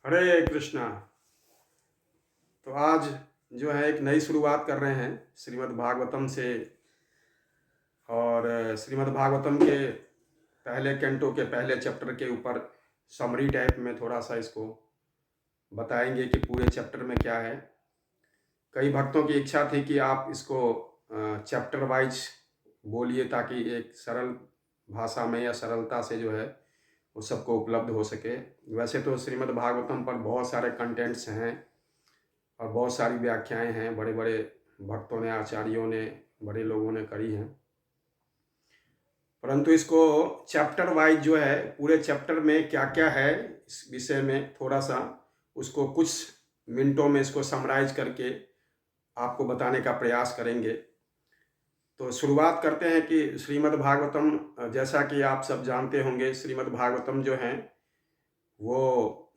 हरे कृष्णा। तो आज जो है एक नई शुरुआत कर रहे हैं श्रीमद् भागवतम से। और श्रीमद् भागवतम के पहले कैंटो के पहले चैप्टर के ऊपर समरी टाइप में थोड़ा सा इसको बताएंगे कि पूरे चैप्टर में क्या है। कई भक्तों की इच्छा थी कि आप इसको चैप्टर वाइज बोलिए ताकि एक सरल भाषा में या सरलता से जो है वो सबको उपलब्ध हो सके। वैसे तो श्रीमद् भागवतम पर बहुत सारे कंटेंट्स हैं और बहुत सारी व्याख्याएं हैं, बड़े बड़े भक्तों ने, आचार्यों ने, बड़े लोगों ने करी हैं, परंतु इसको चैप्टर वाइज जो है पूरे चैप्टर में क्या क्या है इस विषय में थोड़ा सा उसको कुछ मिनटों में इसको समराइज करके आपको बताने का प्रयास करेंगे। तो शुरुआत करते हैं कि श्रीमद् भागवतम, जैसा कि आप सब जानते होंगे, श्रीमद् भागवतम जो है वो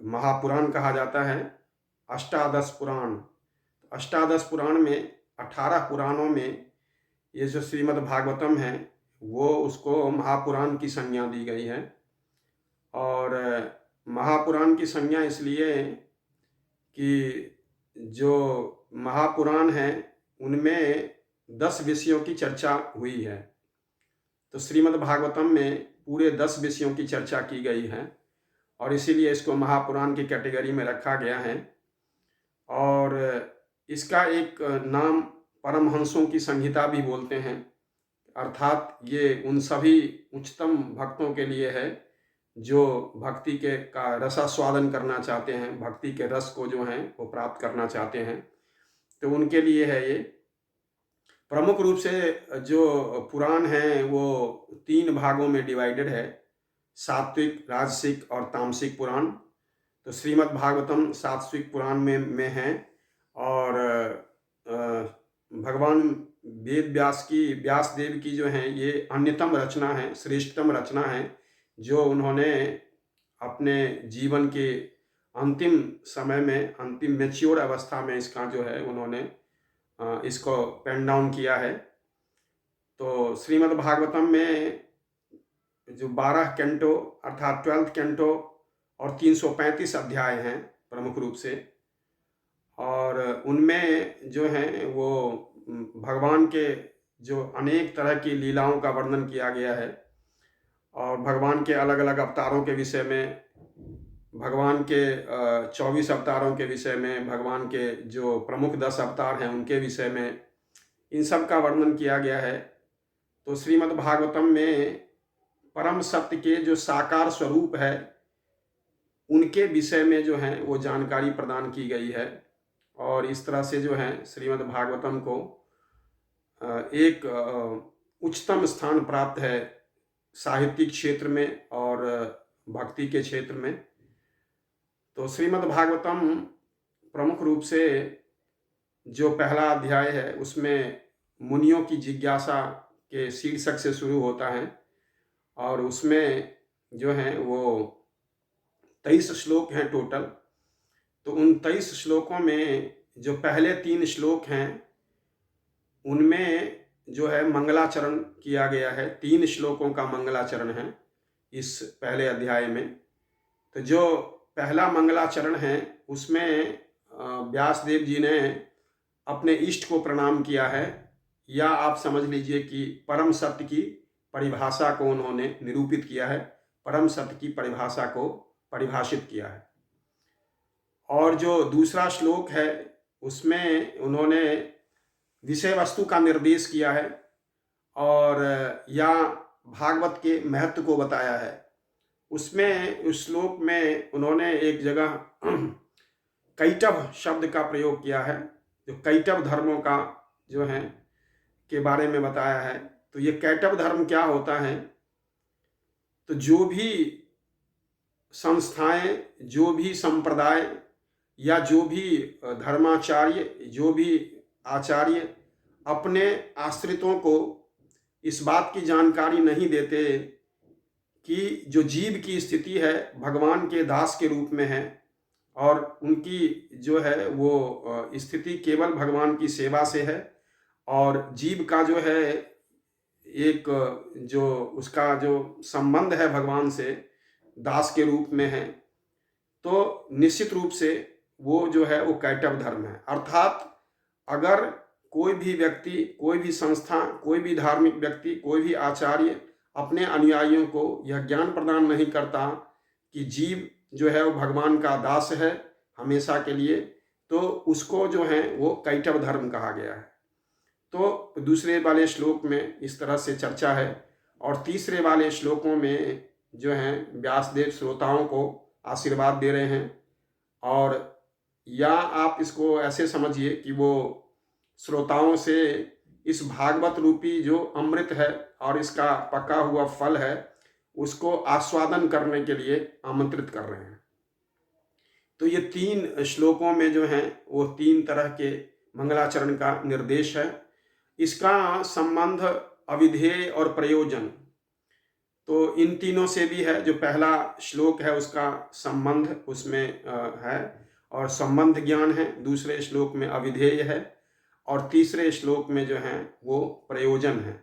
महापुराण कहा जाता है। अष्टादश पुराण, अष्टादश पुराण में 18 पुराणों में ये जो श्रीमद् भागवतम है वो उसको महापुराण की संज्ञा दी गई है। और महापुराण की संज्ञा इसलिए कि जो महापुराण हैं उनमें 10 विषयों की चर्चा हुई है। तो श्रीमद् भागवतम में पूरे 10 विषयों की चर्चा की गई है और इसीलिए इसको महापुराण की कैटेगरी में रखा गया है। और इसका एक नाम परमहंसों की संहिता भी बोलते हैं, अर्थात ये उन सभी उच्चतम भक्तों के लिए है जो भक्ति के का रसास्वादन करना चाहते हैं, भक्ति के रस को जो है वो प्राप्त करना चाहते हैं, तो उनके लिए है ये। प्रमुख रूप से जो पुराण है वो 3 भागों में डिवाइडेड है, सात्विक, राजसिक और तामसिक पुराण। तो श्रीमद् भागवतम सात्विक पुराण में है और भगवान वेद व्यास देव की जो है ये अन्यतम रचना है, श्रेष्ठतम रचना है, जो उन्होंने अपने जीवन के अंतिम समय में, अंतिम मैच्योर अवस्था में इसका जो है उन्होंने इसको पेन डाउन किया है। तो श्रीमद् भागवतम में जो 12 कैंटो अर्थात 12th कैंटो और 335 अध्याय हैं प्रमुख रूप से, और उनमें जो है वो भगवान के जो अनेक तरह की लीलाओं का वर्णन किया गया है और भगवान के अलग अलग अवतारों के विषय में, भगवान के 24 अवतारों के विषय में, भगवान के जो प्रमुख 10 अवतार हैं उनके विषय में, इन सब का वर्णन किया गया है। तो श्रीमद् भागवतम में परम सत्य के जो साकार स्वरूप है उनके विषय में जो है वो जानकारी प्रदान की गई है। और इस तरह से जो है श्रीमद् भागवतम को एक उच्चतम स्थान प्राप्त है साहित्यिक क्षेत्र में और भक्ति के क्षेत्र में। तो श्रीमद् भागवतम प्रमुख रूप से जो पहला अध्याय है उसमें मुनियों की जिज्ञासा के शीर्षक से शुरू होता है और उसमें जो है वो 23 श्लोक हैं टोटल। तो उन 23 श्लोकों में जो पहले 3 श्लोक हैं उनमें जो है मंगलाचरण किया गया है। 3 श्लोकों का मंगलाचरण है इस पहले अध्याय में। तो जो पहला मंगलाचरण है उसमें व्यासदेव जी ने अपने इष्ट को प्रणाम किया है, या आप समझ लीजिए कि परम सत्य की परिभाषा को उन्होंने निरूपित किया है, परम सत्य की परिभाषा को परिभाषित किया है। और जो दूसरा श्लोक है उसमें उन्होंने विषय वस्तु का निर्देश किया है और या भागवत के महत्व को बताया है। उसमें उस श्लोक में उन्होंने एक जगह कैटभ शब्द का प्रयोग किया है, जो कैटभ धर्मों का जो है के बारे में बताया है। तो ये कैटभ धर्म क्या होता है, तो जो भी संस्थाएं, जो भी संप्रदाय या जो भी धर्माचार्य, जो भी आचार्य अपने आश्रितों को इस बात की जानकारी नहीं देते कि जो जीव की स्थिति है भगवान के दास के रूप में है और उनकी जो है वो स्थिति केवल भगवान की सेवा से है, और जीव का जो है एक जो उसका जो संबंध है भगवान से दास के रूप में है। तो निश्चित रूप से वो जो है वो कैटव धर्म है। अर्थात अगर कोई भी व्यक्ति, कोई भी संस्था, कोई भी धार्मिक व्यक्ति, कोई भी आचार्य अपने अनुयायियों को यह ज्ञान प्रदान नहीं करता कि जीव जो है वो भगवान का दास है हमेशा के लिए, तो उसको जो है वो कैटव धर्म कहा गया है। तो दूसरे वाले श्लोक में इस तरह से चर्चा है, और तीसरे वाले श्लोकों में जो है व्यासदेव श्रोताओं को आशीर्वाद दे रहे हैं। और या आप इसको ऐसे समझिए कि वो श्रोताओं से इस भागवत रूपी जो अमृत है और इसका पका हुआ फल है उसको आस्वादन करने के लिए आमंत्रित कर रहे हैं। तो ये 3 श्लोकों में जो हैं वो 3 तरह के मंगलाचरण का निर्देश है। इसका संबंध अविधेय और प्रयोजन, तो इन तीनों से भी है। जो पहला श्लोक है उसका संबंध उसमें है और संबंध ज्ञान है, दूसरे श्लोक में अविधेय है और तीसरे श्लोक में जो है वो प्रयोजन है।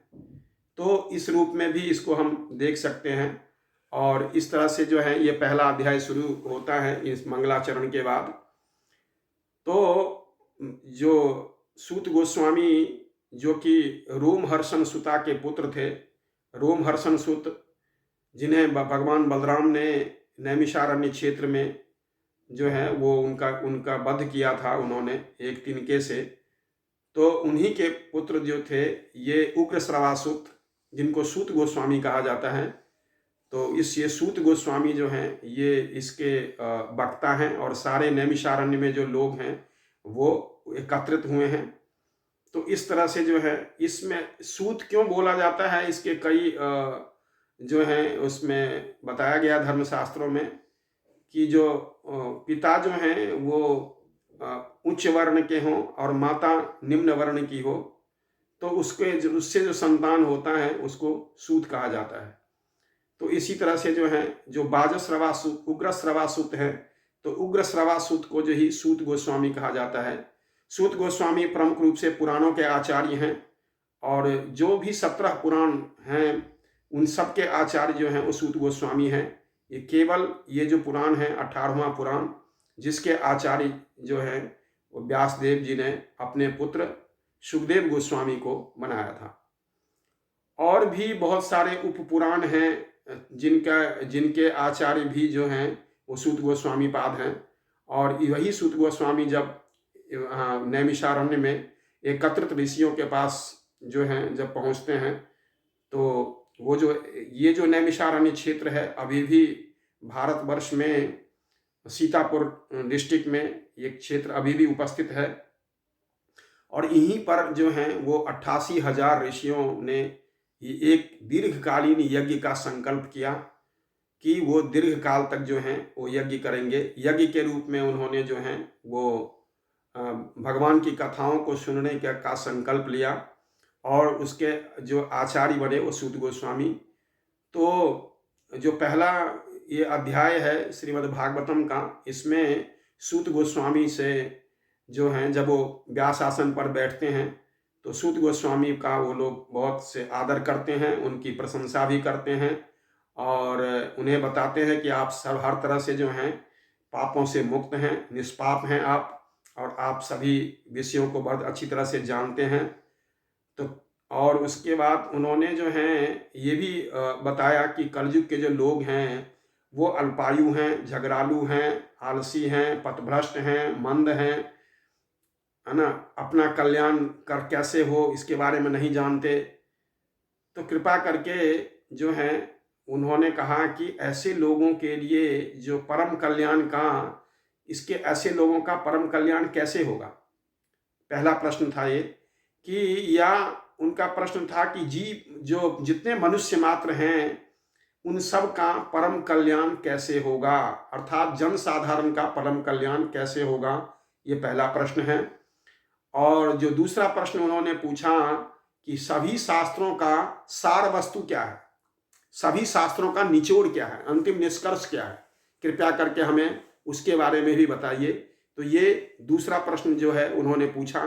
तो इस रूप में भी इसको हम देख सकते हैं। और इस तरह से जो है ये पहला अध्याय शुरू होता है इस मंगलाचरण के बाद। तो जो सूत गोस्वामी जो कि रोमहर्षण सुता के पुत्र थे, रोमहर्षण सुत जिन्हें भगवान बलराम ने नैमिषारण्य क्षेत्र में जो है वो उनका वध किया था उन्होंने एक तिनके से, तो उन्हीं के पुत्र जो थे ये उग्र श्रवासुत, जिनको सूत गोस्वामी कहा जाता है। तो ये सूत गोस्वामी जो हैं ये इसके वक्ता हैं और सारे नैमिषारण्य में जो लोग हैं वो एकत्रित हुए हैं। तो इस तरह से जो है इसमें सूत क्यों बोला जाता है, इसके कई जो हैं उसमें बताया गया धर्मशास्त्रों में कि जो पिता जो हैं वो उच्च वर्ण के हों और माता निम्न वर्ण की हो, तो उससे जो संतान होता है उसको सूत कहा जाता है। तो इसी तरह से जो है जो बाजश्रवासुत उग्र श्रवासुत है, तो उग्र श्रवासुत को जो ही सूत गोस्वामी कहा जाता है। सूत गोस्वामी प्रमुख रूप से पुराणों के आचार्य हैं और जो भी 17 पुराण हैं उन सब के आचार्य जो हैं वो सूत गोस्वामी हैं। ये केवल ये जो पुराण है 18वां पुराण, जिसके आचार्य जो हैं वो व्यासदेव जी ने अपने पुत्र सुखदेव गोस्वामी को बनाया था। और भी बहुत सारे उपपुराण हैं जिनके आचार्य भी जो हैं वो सूत गोस्वामी पाद हैं। और वही सूत गोस्वामी जब नैमिषारण्य में एकत्रित ऋषियों के पास जो हैं जब पहुंचते हैं, तो वो ये जो नैमिषारण्य क्षेत्र है अभी भी भारतवर्ष में सीतापुर डिस्ट्रिक्ट में ये क्षेत्र अभी भी उपस्थित है। और यहीं पर जो हैं वो 88,000 ऋषियों ने एक दीर्घकालीन यज्ञ का संकल्प किया कि वो दीर्घ काल तक जो हैं वो यज्ञ करेंगे। यज्ञ के रूप में उन्होंने जो हैं वो भगवान की कथाओं को सुनने का संकल्प लिया और उसके जो आचार्य बने वो सूत गोस्वामी। तो जो पहला ये अध्याय है श्रीमद् भागवतम का, इसमें सूत गोस्वामी से जो हैं जब वो व्यास आसन पर बैठते हैं तो सूत गोस्वामी का वो लोग बहुत से आदर करते हैं, उनकी प्रशंसा भी करते हैं और उन्हें बताते हैं कि आप सब हर तरह से जो हैं पापों से मुक्त हैं, निष्पाप हैं आप, और आप सभी विषयों को बहुत अच्छी तरह से जानते हैं। तो और उसके बाद उन्होंने जो हैं ये भी बताया कि कलयुग के जो लोग हैं वो अल्पायु हैं, झगड़ालू हैं, आलसी हैं, पथभ्रष्ट हैं, मंद हैं, है ना, अपना कल्याण कर कैसे हो इसके बारे में नहीं जानते। तो कृपा करके जो है उन्होंने कहा कि ऐसे लोगों के लिए जो परम कल्याण का, ऐसे लोगों का परम कल्याण कैसे होगा। पहला प्रश्न था ये कि, या उनका प्रश्न था कि जो जितने मनुष्य मात्र हैं उन सब का परम कल्याण कैसे होगा, अर्थात जन साधारण का परम कल्याण कैसे होगा, ये पहला प्रश्न है। और जो दूसरा प्रश्न उन्होंने पूछा कि सभी शास्त्रों का सार वस्तु क्या है, सभी शास्त्रों का निचोड़ क्या है, अंतिम निष्कर्ष क्या है, कृपया करके हमें उसके बारे में भी बताइए। तो ये दूसरा प्रश्न जो है उन्होंने पूछा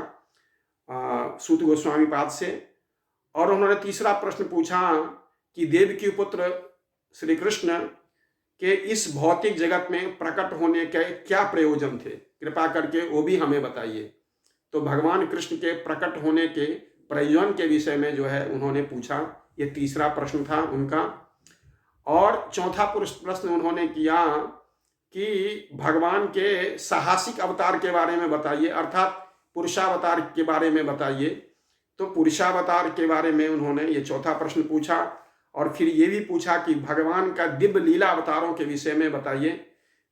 सूत गोस्वामी पाद से। और उन्होंने तीसरा प्रश्न पूछा कि देवकी पुत्र श्री कृष्ण कि इस भौतिक जगत में प्रकट होने के क्या प्रयोजन थे, कृपा करके वो भी हमें बताइए। तो भगवान कृष्ण के प्रकट होने के प्रयोजन के विषय में जो है उन्होंने पूछा। ये तीसरा प्रश्न था उनका। और चौथा प्रश्न उन्होंने किया कि भगवान के साहसिक अवतार के बारे में बताइए, अर्थात पुरुषावतार के बारे में बताइए। तो पुरुषावतार के बारे में उन्होंने ये चौथा प्रश्न पूछा। और फिर ये भी पूछा कि भगवान का दिव्य लीला अवतारों के विषय में बताइए।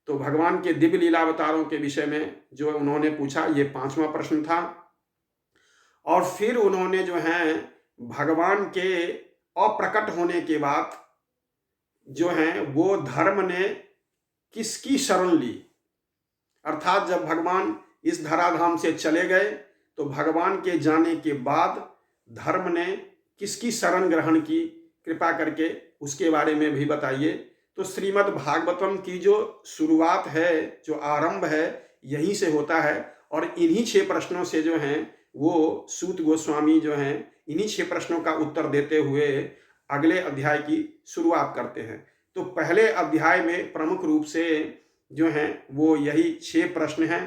तो भगवान के दिव्य लीला अवतारों के विषय में जो उन्होंने पूछा, ये पांचवा प्रश्न था। और फिर उन्होंने जो है भगवान के अप्रकट होने के बाद जो है वो धर्म ने किसकी शरण ली, अर्थात जब भगवान इस धराधाम से चले गए तो भगवान के जाने के बाद धर्म ने किसकी शरण ग्रहण की, कृपा करके उसके बारे में भी बताइए। तो श्रीमद् भागवतम की जो शुरुआत है, जो आरंभ है, यहीं से होता है। और इन्हीं 6 प्रश्नों से जो हैं वो सूत गोस्वामी जो हैं इन्हीं 6 प्रश्नों का उत्तर देते हुए अगले अध्याय की शुरुआत करते हैं। तो पहले अध्याय में प्रमुख रूप से जो हैं वो यही 6 प्रश्न हैं।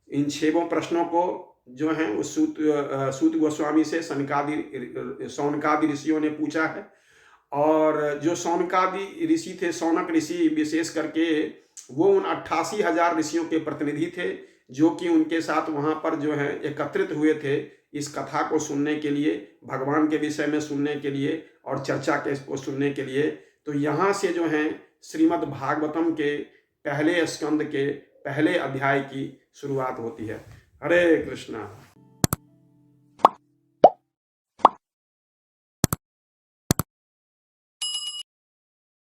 इन 6 प्रश्नों को जो हैं वो सूत गोस्वामी से सौनकादि ऋषियों ने पूछा है। और जो सौनकादि ऋषि थे, सौनक ऋषि विशेष करके, वो उन 88,000 ऋषियों के प्रतिनिधि थे जो कि उनके साथ वहाँ पर जो है एकत्रित हुए थे इस कथा को सुनने के लिए, भगवान के विषय में सुनने के लिए और चर्चा के को सुनने के लिए। तो यहाँ से जो है श्रीमद् भागवतम के पहले स्कंद के पहले अध्याय की शुरुआत होती है। हरे कृष्णा।